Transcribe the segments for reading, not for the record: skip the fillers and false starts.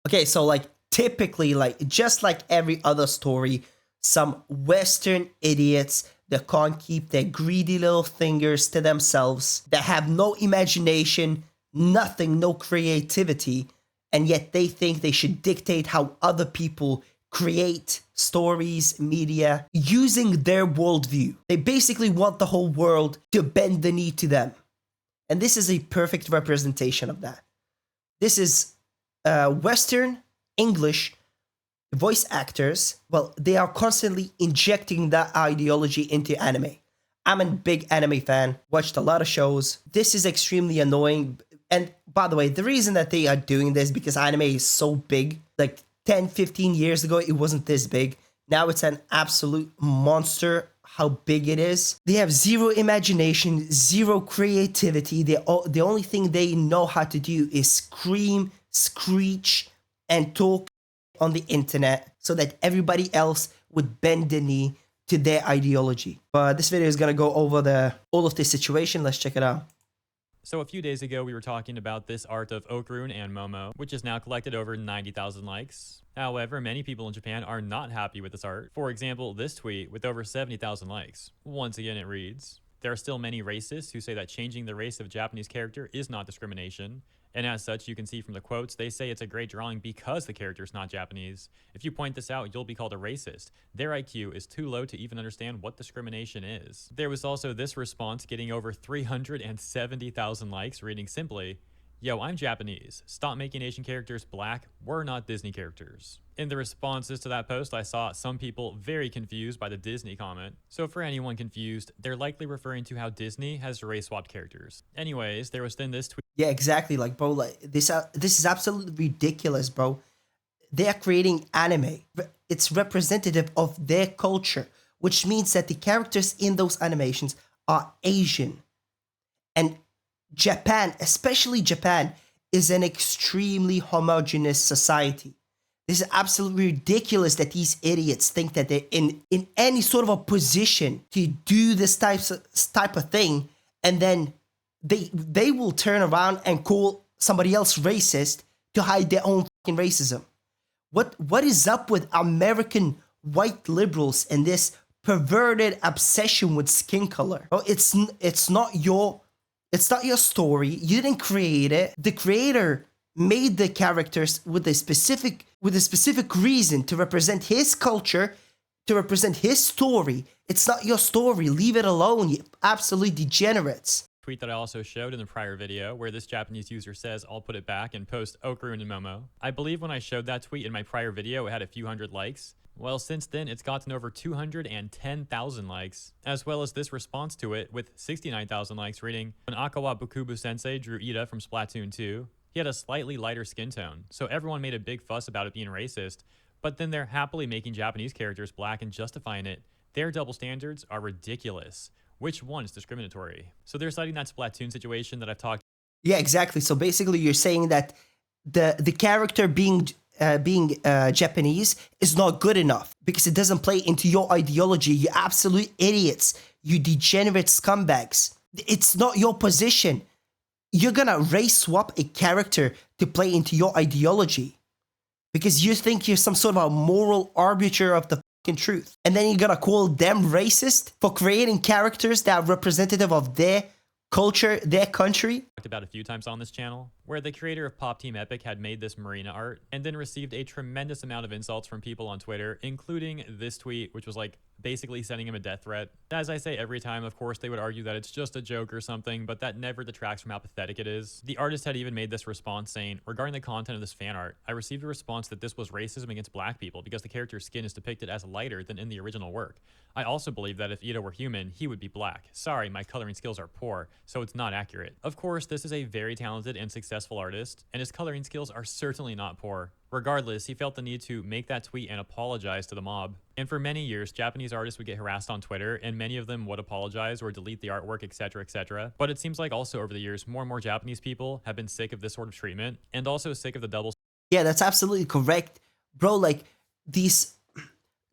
Okay, so like typically, like just like every other story, some Western idiots that can't keep their greedy little fingers to themselves, that have no imagination, nothing, no creativity, and yet they think they should dictate how other people create stories, media, using their worldview. They basically want the whole world to bend the knee to them. And this is a perfect representation of that. This is Western English voice actors. Well, they are constantly injecting that ideology into anime. I'm a big anime fan, watched a lot of shows. This is extremely annoying. And by the way, the reason that they are doing this because anime is so big. Like 10, 15 years ago, it wasn't this big. Now it's an absolute monster how big it is. They have zero imagination, zero creativity. The only thing they know how to do is scream, screech, and talk on the internet so that everybody else would bend the knee to their ideology. But this video is gonna go over all of this situation. Let's check it out. So a few days ago, we were talking about this art of Okurun and Momo, which has now collected over 90,000 likes. However, many people in Japan are not happy with this art. For example, this tweet with over 70,000 likes. Once again, it reads, "There are still many racists who say that changing the race of a Japanese character is not discrimination. And as such, you can see from the quotes, they say it's a great drawing because the character's not Japanese. If you point this out, you'll be called a racist. Their IQ is too low to even understand what discrimination is." There was also this response getting over 370,000 likes, reading simply, "Yo, I'm Japanese. Stop making Asian characters black. We're not Disney characters." In the responses to that post, I saw some people very confused by the Disney comment. So for anyone confused, they're likely referring to how Disney has race swapped characters. Anyways, there was then this tweet. Yeah, exactly. Like, bro, like this is absolutely ridiculous, bro. They are creating anime. It's representative of their culture, which means that the characters in those animations are Asian. And Japan, especially Japan, is an extremely homogeneous society. This is absolutely ridiculous that these idiots think that they're in any sort of a position to do this type of thing, and then they will turn around and call somebody else racist to hide their own fucking racism. What is up with American white liberals and this perverted obsession with skin color? Oh, it's not your story. You didn't create it. The creator made the characters with a specific reason to represent his culture, to represent his story. It's not your story. Leave it alone, you absolute degenerates. Tweet that I also showed in the prior video where this Japanese user says, "I'll put it back and post Okurun and Momo." I believe when I showed that tweet in my prior video, it had a few hundred likes. Well, since then, it's gotten over 210,000 likes, as well as this response to it with 69,000 likes reading, "When Akawa Bukubu Sensei drew Ida from Splatoon 2, he had a slightly lighter skin tone, so everyone made a big fuss about it being racist, but then they're happily making Japanese characters black and justifying it. Their double standards are ridiculous. Which one is discriminatory?" So they're citing that Splatoon situation that I've talked. Yeah, exactly. So basically, you're saying that the character being Japanese is not good enough because it doesn't play into your ideology. You absolute idiots. You degenerate scumbags. It's not your position. You're gonna race swap a character to play into your ideology because you think you're some sort of a moral arbiter of the fucking truth. And then you're gonna call them racist for creating characters that are representative of their culture, their country. Talked about a few times on this channel, where the creator of Pop Team Epic had made this Marina art and then received a tremendous amount of insults from people on Twitter, including this tweet, which was like basically sending him a death threat. As I say every time, of course, they would argue that it's just a joke or something, but that never detracts from how pathetic it is. The artist had even made this response saying, "Regarding the content of this fan art, I received a response that this was racism against black people because the character's skin is depicted as lighter than in the original work. I also believe that if Ida were human, he would be black. Sorry, my coloring skills are poor, so it's not accurate." Of course, this is a very talented and successful artist, and his coloring skills are certainly not poor. Regardless, he felt the need to make that tweet and apologize to the mob. And for many years, Japanese artists would get harassed on Twitter, and many of them would apologize or delete the artwork, etc., etc. But it seems like also over the years, more and more Japanese people have been sick of this sort of treatment, and also sick of the double. Yeah, that's absolutely correct. Bro, like, these,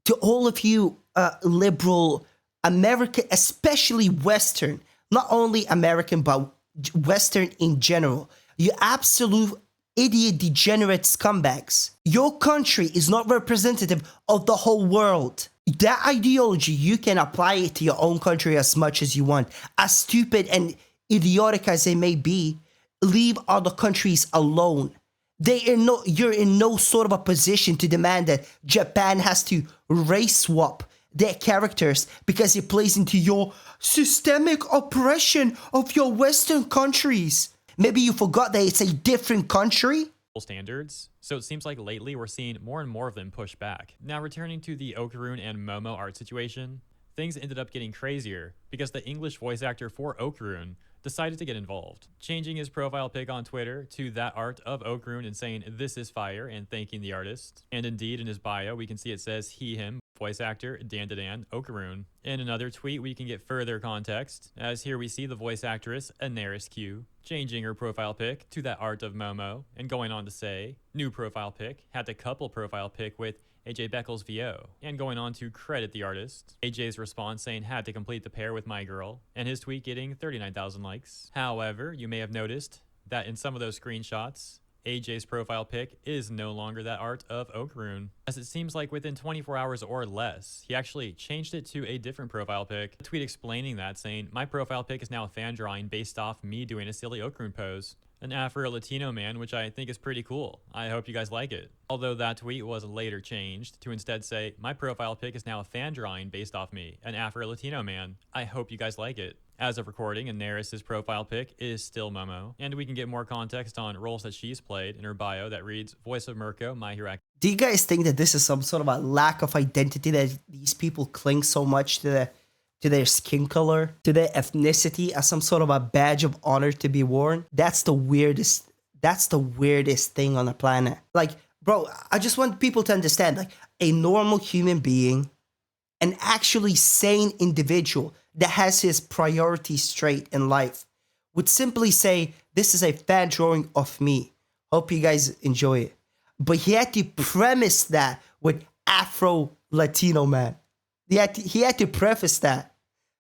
to all of you liberal American, especially Western, not only American, but Western in general, you absolute idiot, degenerate scumbags. Your country is not representative of the whole world. That ideology, you can apply it to your own country as much as you want. As stupid and idiotic as they may be, leave other countries alone. You're in no sort of a position to demand that Japan has to race swap their characters because it plays into your systemic oppression of your Western countries. Maybe you forgot that it's a different country? Standards, so it seems like lately we're seeing more and more of them push back. Now returning to the Okarun and Momo art situation, things ended up getting crazier because the English voice actor for Okarun decided to get involved, changing his profile pic on Twitter to that art of Okarun and saying "this is fire" and thanking the artist. And indeed in his bio we can see it says he, him, voice actor Dan Okarun. In another tweet we can get further context, as here we see the voice actress Anaris Q changing her profile pic to that art of Momo and going on to say, new profile pic, had to couple profile pic with AJ Beckles VO, and going on to credit the artist. AJ's response saying had to complete the pair with my girl, and his tweet getting 39,000 likes. However, you may have noticed that in some of those screenshots, AJ's profile pic is no longer that art of Okarun, as it seems like within 24 hours or less, he actually changed it to a different profile pic. A tweet explaining that, saying, my profile pic is now a fan drawing based off me doing a silly Okarun pose. An Afro-Latino man, which I think is pretty cool. I hope you guys like it. Although that tweet was later changed to instead say, my profile pic is now a fan drawing based off me, an Afro-Latino man. I hope you guys like it. As of recording, Anaris' profile pic is still Momo, and we can get more context on roles that she's played in her bio that reads, voice of Mirko, My Hero Academia. Do you guys think that this is some sort of a lack of identity, that these people cling so much to their skin color, to their ethnicity as some sort of a badge of honor to be worn? That's the weirdest thing on the planet. Like, bro, I just want people to understand, like, a normal human being, an actually sane individual that has his priorities straight in life would simply say, this is a fan drawing of me. Hope you guys enjoy it. But he had to premise that with Afro-Latino man. He had to preface that.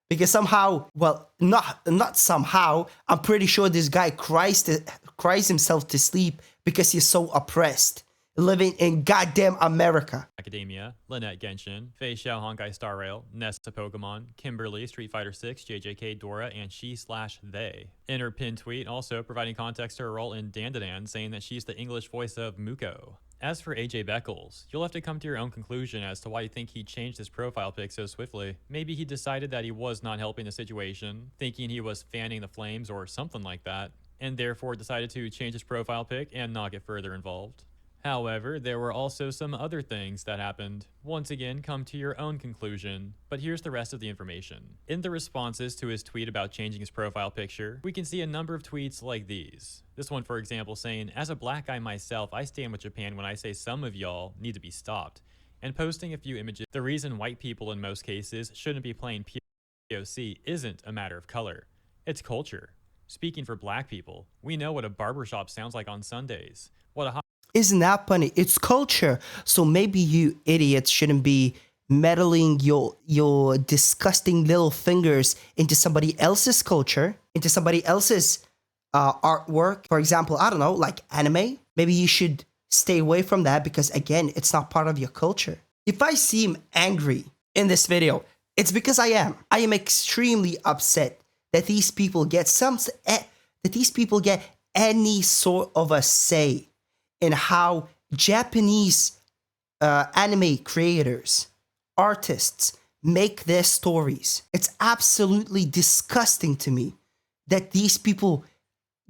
Because somehow, well, not somehow, I'm pretty sure this guy cries himself to sleep because he's so oppressed, living in goddamn America. Academia, Lynette Genshin, Fei Xiao Honkai Star Rail, Nesta Pokemon, Kimberly, Street Fighter 6, JJK, Dora, and she/they. In her pinned tweet, also providing context to her role in Dandadan, saying that she's the English voice of Muko. As for AJ Beckles, you'll have to come to your own conclusion as to why you think he changed his profile pic so swiftly. Maybe he decided that he was not helping the situation, thinking he was fanning the flames or something like that, and therefore decided to change his profile pic and not get further involved. However, there were also some other things that happened. Once again, come to your own conclusion, but here's the rest of the information. In the responses to his tweet about changing his profile picture, we can see a number of tweets like these. This one, for example, saying, as a black guy myself, I stand with Japan when I say some of y'all need to be stopped. And posting a few images. The reason white people in most cases shouldn't be playing POC isn't a matter of color. It's culture. Speaking for black people, we know what a barbershop sounds like on Sundays. What a Isn't that funny? It's culture. So maybe you idiots shouldn't be meddling your disgusting little fingers into somebody else's culture, into somebody else's artwork. For example, I don't know, like anime. Maybe you should stay away from that because, again, it's not part of your culture. If I seem angry in this video, it's because I am. I am extremely upset that these people get any sort of a say in how Japanese anime creators, artists, make their stories. It's absolutely disgusting to me that these people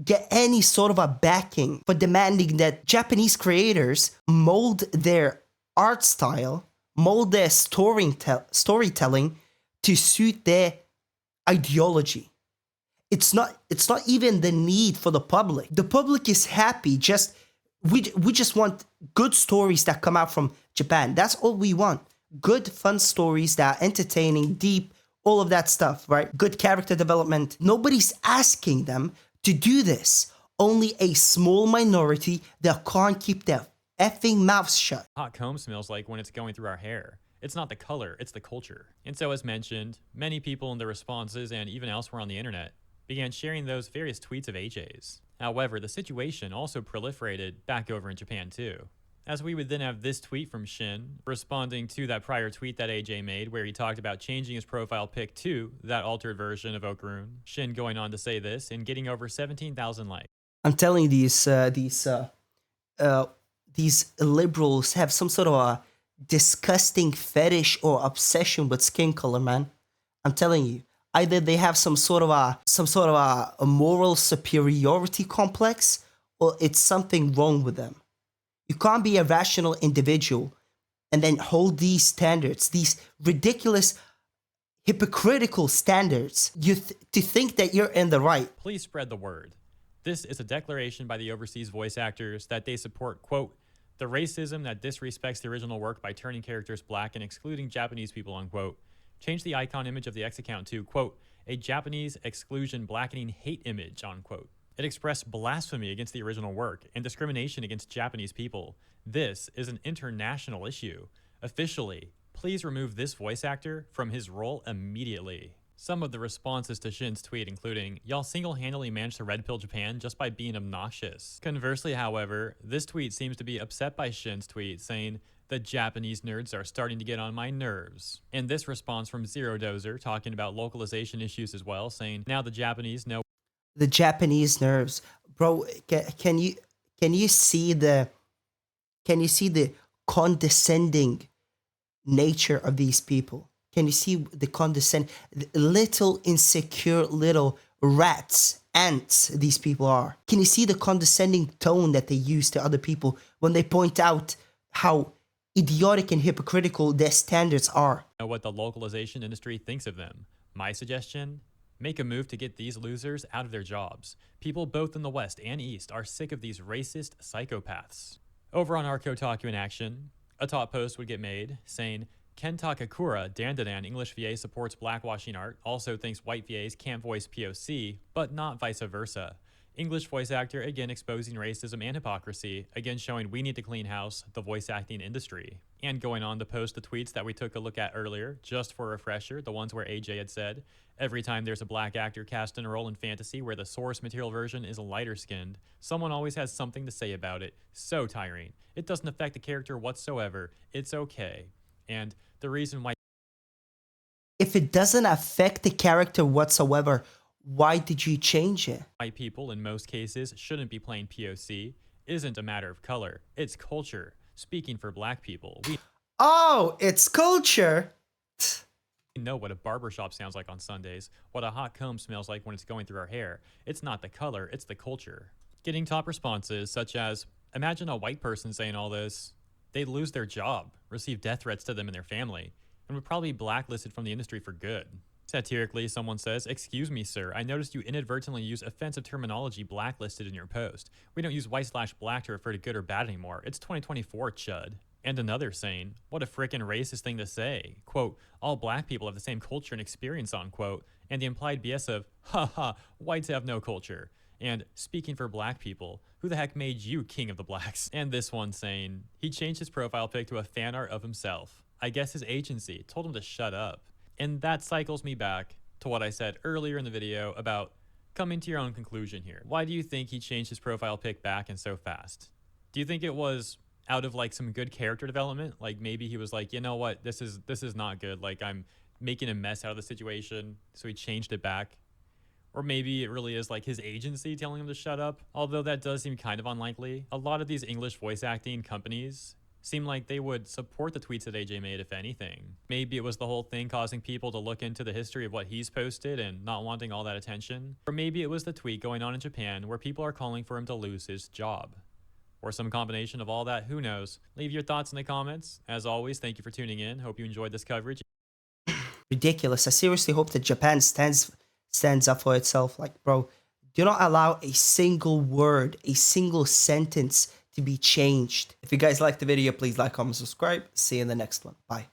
get any sort of a backing for demanding that Japanese creators mold their art style, mold their storytelling to suit their ideology. It's not even the need for the public. The public is happy. We just want good stories that come out from Japan. That's all we want. Good, fun stories that are entertaining, deep, all of that stuff, right? Good character development. Nobody's asking them to do this. Only a small minority that can't keep their effing mouths shut. Hot comb smells like when it's going through our hair. It's not the color, it's the culture. And so as mentioned, many people in the responses and even elsewhere on the internet began sharing those various tweets of AJ's. However, the situation also proliferated back over in Japan too, as we would then have this tweet from Shin responding to that prior tweet that AJ made where he talked about changing his profile pic to that altered version of Okarun. Shin going on to say this and getting over 17,000 likes. I'm telling you, these liberals have some sort of a disgusting fetish or obsession with skin color, man. I'm telling you, either they have some sort of a moral superiority complex, or it's something wrong with them. You can't be a rational individual and then hold these standards, these ridiculous, hypocritical standards, to think that you're in the right. Please spread the word. This is a declaration by the overseas voice actors that they support, quote, the racism that disrespects the original work by turning characters black and excluding Japanese people, unquote. Change the icon image of the X account to, quote, a Japanese exclusion blackening hate image, unquote. It expressed blasphemy against the original work and discrimination against Japanese people. This is an international issue. Officially, please remove this voice actor from his role immediately. Some of the responses to Shin's tweet including, y'all single-handedly managed to red pill Japan just by being obnoxious. Conversely, however, this tweet seems to be upset by Shin's tweet saying, the Japanese nerds are starting to get on my nerves. And this response from Zero Dozer talking about localization issues as well, saying, now the Japanese know. The Japanese nerves, bro. Can you see the condescending nature of these people? Can you see the little insecure little rats, ants these people are? Can you see the condescending tone that they use to other people when they point out how idiotic and hypocritical their standards are? Know what the localization industry thinks of them. My suggestion? Make a move to get these losers out of their jobs. People both in the West and East are sick of these racist psychopaths. Over on our Kotaku in action, a top post would get made saying, Kenta Kakura, Dandadan English VA supports blackwashing art, also thinks white VAs can't voice POC, but not vice versa. English voice actor again exposing racism and hypocrisy, again showing we need to clean house the voice acting industry. And going on to post the tweets that we took a look at earlier, just for a refresher, the ones where AJ had said, every time there's a black actor cast in a role in fantasy where the source material version is lighter skinned, someone always has something to say about it. So tiring. It doesn't affect the character whatsoever. It's okay. And the reason why, if it doesn't affect the character whatsoever, why did you change it? white people in most cases shouldn't be playing POC isn't a matter of color. It's culture. Speaking for black people, we it's culture. know what a barbershop sounds like on Sundays, what a hot comb smells like when it's going through our hair. It's not the color, it's the culture. Getting top responses such as, imagine a white person saying all this. They'd lose their job, receive death threats to them and their family, and would probably be blacklisted from the industry for good. Satirically, someone says, excuse me, sir, I noticed you inadvertently use offensive terminology blacklisted in your post. We don't use white/black to refer to good or bad anymore. It's 2024, chud. And another saying, what a frickin' racist thing to say. Quote, all black people have the same culture and experience, unquote. And the implied BS of, haha, whites have no culture. And speaking for black people, who the heck made you king of the blacks? And this one saying, he changed his profile pic to a fan art of himself. I guess his agency told him to shut up. And that cycles me back to what I said earlier in the video about coming to your own conclusion here. Why do you think he changed his profile pic back and so fast? Do you think it was out of like some good character development? Like maybe he was like, you know what, this is not good. Like I'm making a mess out of the situation. So he changed it back. Or maybe it really is like his agency telling him to shut up. Although that does seem kind of unlikely. A lot of these English voice acting companies seem like they would support the tweets that AJ made, if anything. Maybe it was the whole thing causing people to look into the history of what he's posted and not wanting all that attention. Or maybe it was the tweet going on in Japan where people are calling for him to lose his job. Or some combination of all that, who knows? Leave your thoughts in the comments. As always, thank you for tuning in. Hope you enjoyed this coverage. Ridiculous. I seriously hope that Japan stands up for itself. Like, bro, do not allow a single word, a single sentence to be changed. If you guys liked the video, please like, comment, subscribe. See you in the next one. Bye.